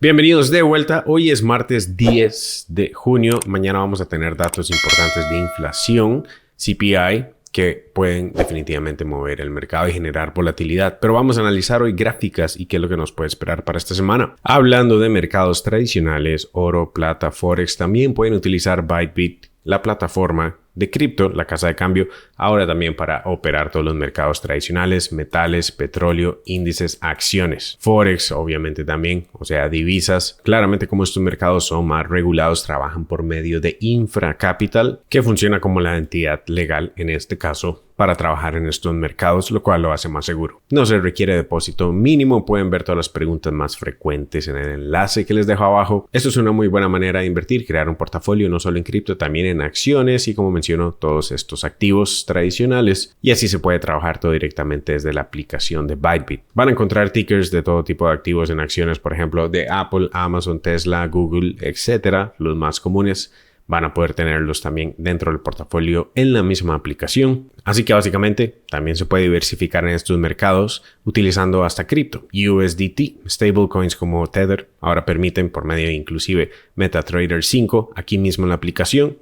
Bienvenidos de vuelta. Hoy es martes 10 de junio. Mañana vamos a tener datos importantes de inflación, CPI, que pueden definitivamente mover el mercado y generar volatilidad. Pero vamos a analizar hoy gráficas y qué es lo que nos puede esperar para esta semana. Hablando de mercados tradicionales, oro, plata, forex, también pueden utilizar Bybit, la plataforma de cripto, la casa de cambio, ahora también para operar todos los mercados tradicionales, metales, petróleo, índices, acciones. Forex, obviamente también, o sea, divisas. Claramente, como estos mercados son más regulados, trabajan por medio de Infracapital, que funciona como la entidad legal, en este caso, para trabajar en estos mercados, lo cual lo hace más seguro. No se requiere depósito mínimo. Pueden ver todas las preguntas más frecuentes en el enlace que les dejo abajo. Esto es una muy buena manera de invertir, crear un portafolio no solo en cripto, también en acciones y, como menciono, todos estos activos tradicionales. Y así se puede trabajar todo directamente desde la aplicación de Bybit. Van a encontrar tickers de todo tipo de activos en acciones, por ejemplo, de Apple, Amazon, Tesla, Google, etcétera, los más comunes. Van a poder tenerlos también dentro del portafolio en la misma aplicación. Así que básicamente también se puede diversificar en estos mercados utilizando hasta cripto. USDT, stablecoins como Tether, ahora permiten por medio de inclusive MetaTrader 5, aquí mismo en la aplicación,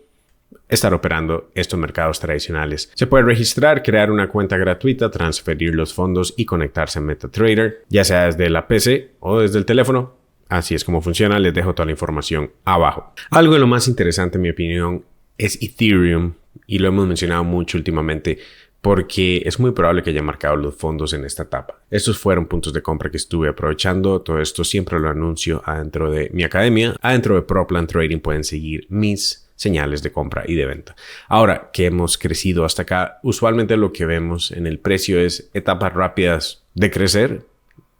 estar operando estos mercados tradicionales. Se puede registrar, crear una cuenta gratuita, transferir los fondos y conectarse a MetaTrader, ya sea desde la PC o desde el teléfono. Así es como funciona, les dejo toda la información abajo. Algo de lo más interesante, en mi opinión, es Ethereum, y lo hemos mencionado mucho últimamente porque es muy probable que haya marcado los fondos en esta etapa. Estos fueron puntos de compra que estuve aprovechando. Todo esto siempre lo anuncio adentro de mi academia. Adentro de ProPlan Trading pueden seguir mis señales de compra y de venta. Ahora que hemos crecido hasta acá, usualmente lo que vemos en el precio es etapas rápidas de crecer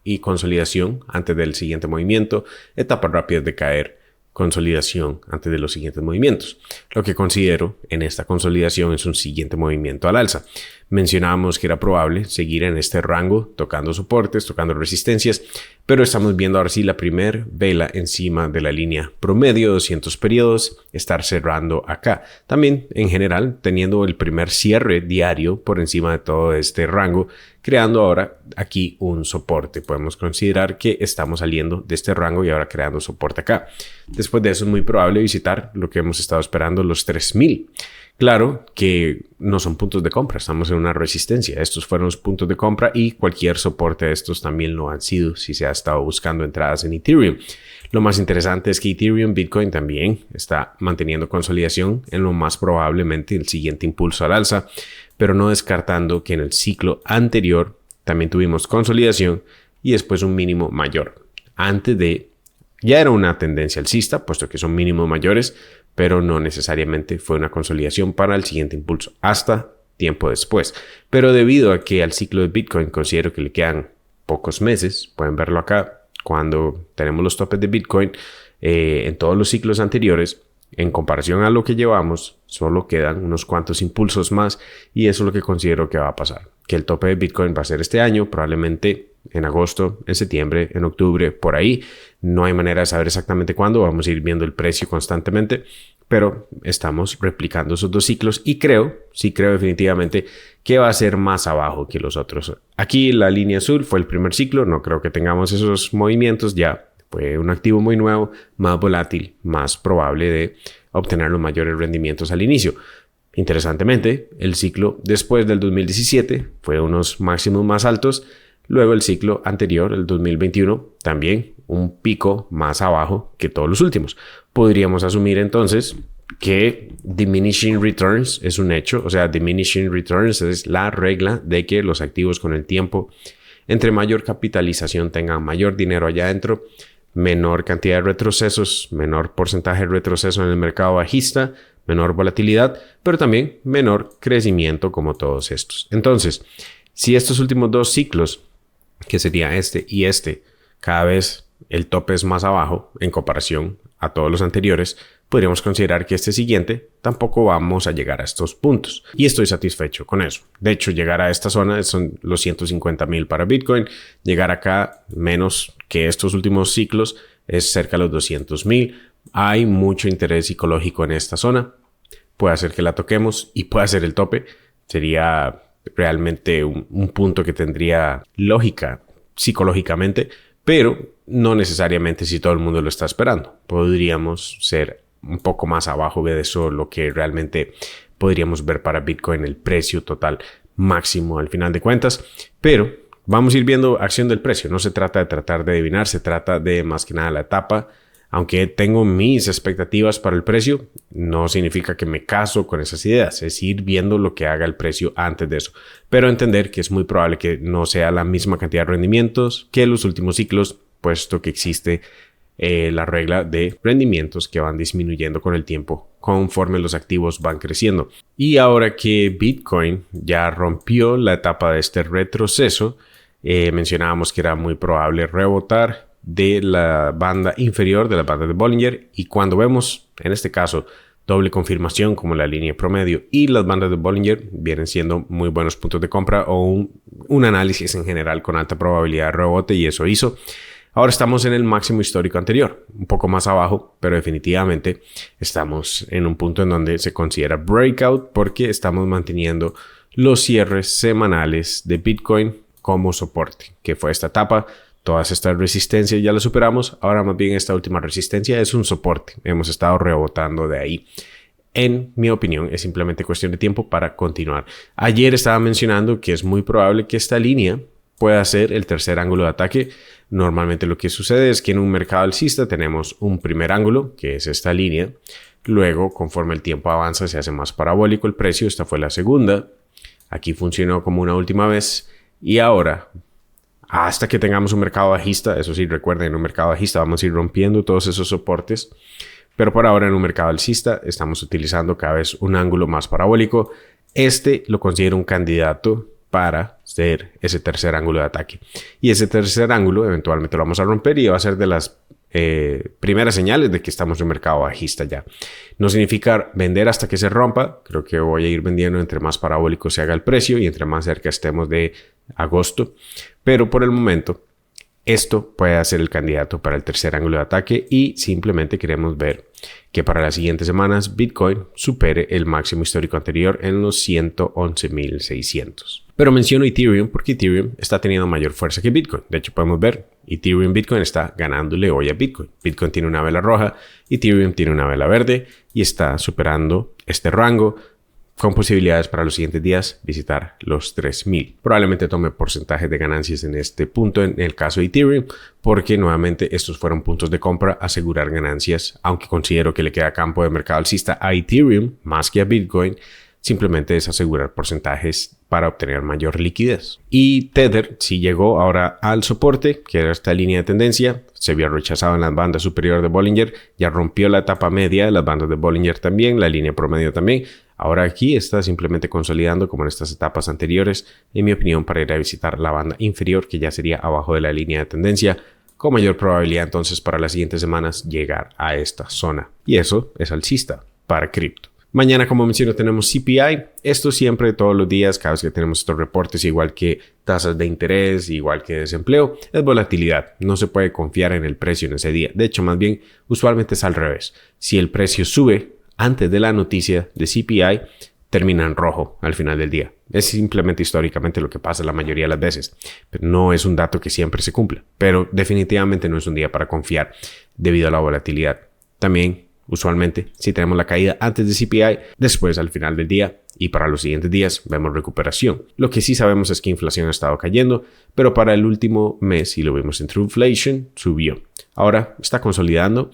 y consolidación antes del siguiente movimiento, etapas rápidas de caer, consolidación antes de los siguientes movimientos. Lo que considero en esta consolidación es un siguiente movimiento al alza. Mencionábamos que era probable seguir en este rango, tocando soportes, tocando resistencias, pero estamos viendo ahora sí la primer vela encima de la línea promedio, 200 periodos, estar cerrando acá. También, en general, teniendo el primer cierre diario por encima de todo este rango, creando ahora aquí un soporte. Podemos considerar que estamos saliendo de este rango y ahora creando soporte acá. Después de eso es muy probable visitar lo que hemos estado esperando, los 3000. Claro que no son puntos de compra, estamos en una resistencia. Estos fueron los puntos de compra y cualquier soporte de estos también lo han sido si se ha estado buscando entradas en Ethereum. Lo más interesante es que Ethereum, Bitcoin también está manteniendo consolidación en lo más probablemente el siguiente impulso al alza, pero no descartando que en el ciclo anterior también tuvimos consolidación y después un mínimo mayor. Antes de, ya era una tendencia alcista, puesto que son mínimos mayores, pero no necesariamente fue una consolidación para el siguiente impulso hasta tiempo después. Pero debido a que al ciclo de Bitcoin considero que le quedan pocos meses, pueden verlo acá, cuando tenemos los topes de Bitcoin en todos los ciclos anteriores, en comparación a lo que llevamos, solo quedan unos cuantos impulsos más y eso es lo que considero que va a pasar. Que el tope de Bitcoin va a ser este año, probablemente en agosto, en septiembre, en octubre, por ahí. No hay manera de saber exactamente cuándo, vamos a ir viendo el precio constantemente, pero estamos replicando esos dos ciclos y sí creo definitivamente que va a ser más abajo que los otros. Aquí la línea azul fue el primer ciclo, no creo que tengamos esos movimientos ya. Fue un activo muy nuevo, más volátil, más probable de obtener los mayores rendimientos al inicio. Interesantemente, el ciclo después del 2017 fue unos máximos más altos. Luego el ciclo anterior, el 2021, también un pico más abajo que todos los últimos. Podríamos asumir entonces que diminishing returns es un hecho. O sea, diminishing returns es la regla de que los activos con el tiempo, entre mayor capitalización tengan mayor dinero allá adentro, menor cantidad de retrocesos, menor porcentaje de retroceso en el mercado bajista, menor volatilidad, pero también menor crecimiento como todos estos. Entonces, si estos últimos dos ciclos, que sería este y este, cada vez el tope es más abajo en comparación a todos los anteriores, podríamos considerar que este siguiente tampoco vamos a llegar a estos puntos. Y estoy satisfecho con eso. De hecho, llegar a esta zona son los 150,000 para Bitcoin. Llegar acá menos que estos últimos ciclos es cerca de los 200,000. Hay mucho interés psicológico en esta zona. Puede hacer que la toquemos y puede ser el tope. Sería realmente un punto que tendría lógica psicológicamente, pero no necesariamente si todo el mundo lo está esperando. Podríamos ser un poco más abajo de eso, lo que realmente podríamos ver para Bitcoin, el precio total máximo al final de cuentas, pero vamos a ir viendo acción del precio. No se trata de tratar de adivinar, se trata de más que nada la etapa. Aunque tengo mis expectativas para el precio, no significa que me caso con esas ideas. Es ir viendo lo que haga el precio antes de eso. Pero entender que es muy probable que no sea la misma cantidad de rendimientos que los últimos ciclos, puesto que existe la regla de rendimientos que van disminuyendo con el tiempo conforme los activos van creciendo. Y ahora que Bitcoin ya rompió la etapa de este retroceso, mencionábamos que era muy probable rebotar de la banda inferior de la banda de Bollinger, y cuando vemos en este caso doble confirmación como la línea promedio y las bandas de Bollinger, vienen siendo muy buenos puntos de compra o un análisis en general con alta probabilidad de rebote, y eso hizo. Ahora estamos en el máximo histórico anterior, un poco más abajo, pero definitivamente estamos en un punto en donde se considera breakout porque estamos manteniendo los cierres semanales de Bitcoin como soporte, que fue esta etapa. Todas estas resistencias ya las superamos. Ahora más bien esta última resistencia es un soporte. Hemos estado rebotando de ahí. En mi opinión, es simplemente cuestión de tiempo para continuar. Ayer estaba mencionando que es muy probable que esta línea pueda ser el tercer ángulo de ataque. Normalmente lo que sucede es que en un mercado alcista tenemos un primer ángulo, que es esta línea. Luego, conforme el tiempo avanza, se hace más parabólico el precio. Esta fue la segunda. Aquí funcionó como una última vez. Y ahora, hasta que tengamos un mercado bajista, eso sí, recuerden, en un mercado bajista vamos a ir rompiendo todos esos soportes, pero por ahora en un mercado alcista estamos utilizando cada vez un ángulo más parabólico. Este lo considero un candidato para ser ese tercer ángulo de ataque, y ese tercer ángulo eventualmente lo vamos a romper y va a ser de las primeras señales de que estamos en un mercado bajista ya. No significa vender hasta que se rompa. Creo que voy a ir vendiendo entre más parabólico se haga el precio y entre más cerca estemos de agosto. Pero por el momento, esto puede ser el candidato para el tercer ángulo de ataque, y simplemente queremos ver que para las siguientes semanas Bitcoin supere el máximo histórico anterior en los 111.600. Pero menciono Ethereum porque Ethereum está teniendo mayor fuerza que Bitcoin. De hecho, podemos ver Bitcoin está ganándole hoy a Bitcoin. Bitcoin tiene una vela roja, Ethereum tiene una vela verde y está superando este rango, con posibilidades para los siguientes días visitar los 3.000. Probablemente tome porcentajes de ganancias en este punto en el caso de Ethereum, porque nuevamente estos fueron puntos de compra, asegurar ganancias, aunque considero que le queda campo de mercado alcista a Ethereum más que a Bitcoin. Simplemente es asegurar porcentajes para obtener mayor liquidez. Y Tether sí llegó ahora al soporte, que era esta línea de tendencia. Se había rechazado en la banda superior de Bollinger, ya rompió la etapa media de las bandas de Bollinger también, la línea promedio también. Ahora aquí está simplemente consolidando como en estas etapas anteriores, en mi opinión, para ir a visitar la banda inferior, que ya sería abajo de la línea de tendencia, con mayor probabilidad entonces para las siguientes semanas llegar a esta zona. Y eso es alcista para cripto. Mañana, como menciono, tenemos CPI. Esto siempre, todos los días, cada vez que tenemos estos reportes, igual que tasas de interés, igual que desempleo, es volatilidad. No se puede confiar en el precio en ese día. De hecho, más bien, usualmente es al revés. Si el precio sube antes de la noticia de CPI, termina en rojo al final del día. Es simplemente históricamente lo que pasa la mayoría de las veces. Pero no es un dato que siempre se cumpla. Pero definitivamente no es un día para confiar debido a la volatilidad. También, usualmente, si tenemos la caída antes de CPI, después al final del día y para los siguientes días vemos recuperación. Lo que sí sabemos es que inflación ha estado cayendo, pero para el último mes, si lo vimos en Truflation, subió. Ahora está consolidando,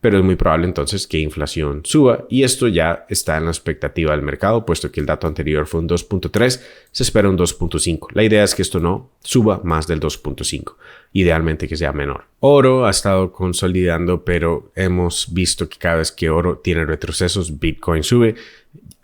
pero es muy probable entonces que inflación suba, y esto ya está en la expectativa del mercado, puesto que el dato anterior fue un 2.3, se espera un 2.5. La idea es que esto no suba más del 2.5, idealmente que sea menor. Oro ha estado consolidando, pero hemos visto que cada vez que oro tiene retrocesos, Bitcoin sube.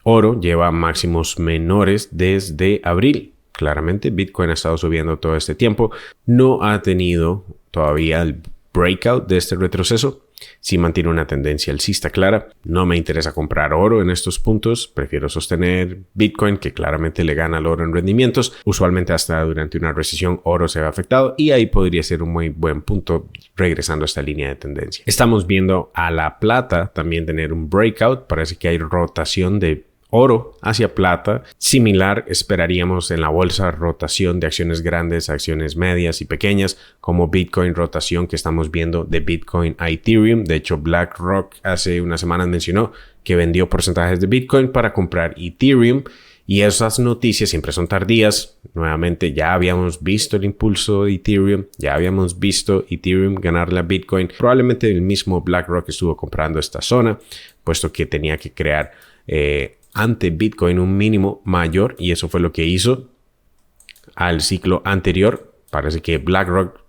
Oro lleva máximos menores desde abril. Claramente Bitcoin ha estado subiendo todo este tiempo. No ha tenido todavía el breakout de este retroceso. Si mantiene una tendencia alcista clara, no me interesa comprar oro en estos puntos. Prefiero sostener Bitcoin, que claramente le gana al oro en rendimientos. Usualmente hasta durante una recesión oro se ve afectado, y ahí podría ser un muy buen punto regresando a esta línea de tendencia. Estamos viendo a la plata también tener un breakout. Parece que hay rotación de oro hacia plata. Similar esperaríamos en la bolsa, rotación de acciones grandes, acciones medias y pequeñas, como Bitcoin, rotación que estamos viendo de Bitcoin a Ethereum. De hecho, BlackRock hace unas semanas mencionó que vendió porcentajes de Bitcoin para comprar Ethereum. Y esas noticias siempre son tardías. Nuevamente, ya habíamos visto el impulso de Ethereum, ya habíamos visto Ethereum ganarle a Bitcoin. Probablemente el mismo BlackRock estuvo comprando esta zona, puesto que tenía que crear ante Bitcoin un mínimo mayor, y eso fue lo que hizo al ciclo anterior. Parece que BlackRock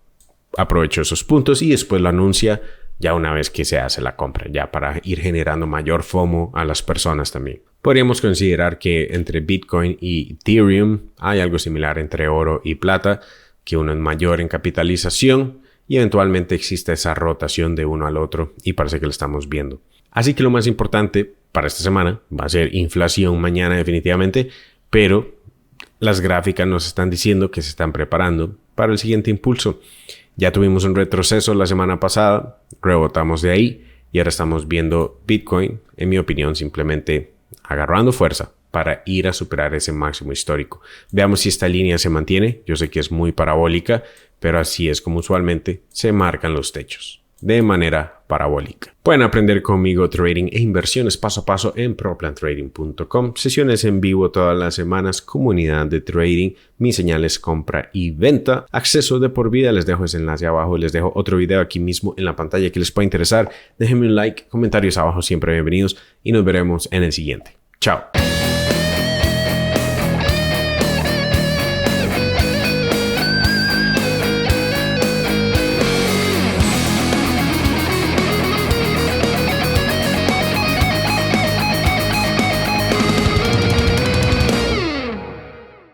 aprovechó esos puntos y después lo anuncia ya una vez que se hace la compra, ya para ir generando mayor FOMO a las personas también. Podríamos considerar que entre Bitcoin y Ethereum hay algo similar entre oro y plata, que uno es mayor en capitalización y eventualmente existe esa rotación de uno al otro, y parece que lo estamos viendo. Así que lo más importante para esta semana va a ser inflación mañana definitivamente, pero las gráficas nos están diciendo que se están preparando para el siguiente impulso. Ya tuvimos un retroceso la semana pasada, rebotamos de ahí y ahora estamos viendo Bitcoin, en mi opinión, simplemente agarrando fuerza para ir a superar ese máximo histórico. Veamos si esta línea se mantiene. Yo sé que es muy parabólica, pero así es como usualmente se marcan los techos, de manera parabólica. Pueden aprender conmigo trading e inversiones paso a paso en proplantrading.com. Sesiones en vivo todas las semanas, comunidad de trading, mis señales compra y venta, acceso de por vida. Les dejo ese enlace abajo, les dejo otro video aquí mismo en la pantalla que les pueda interesar. Déjenme un like, comentarios abajo siempre bienvenidos y nos veremos en el siguiente. Chao.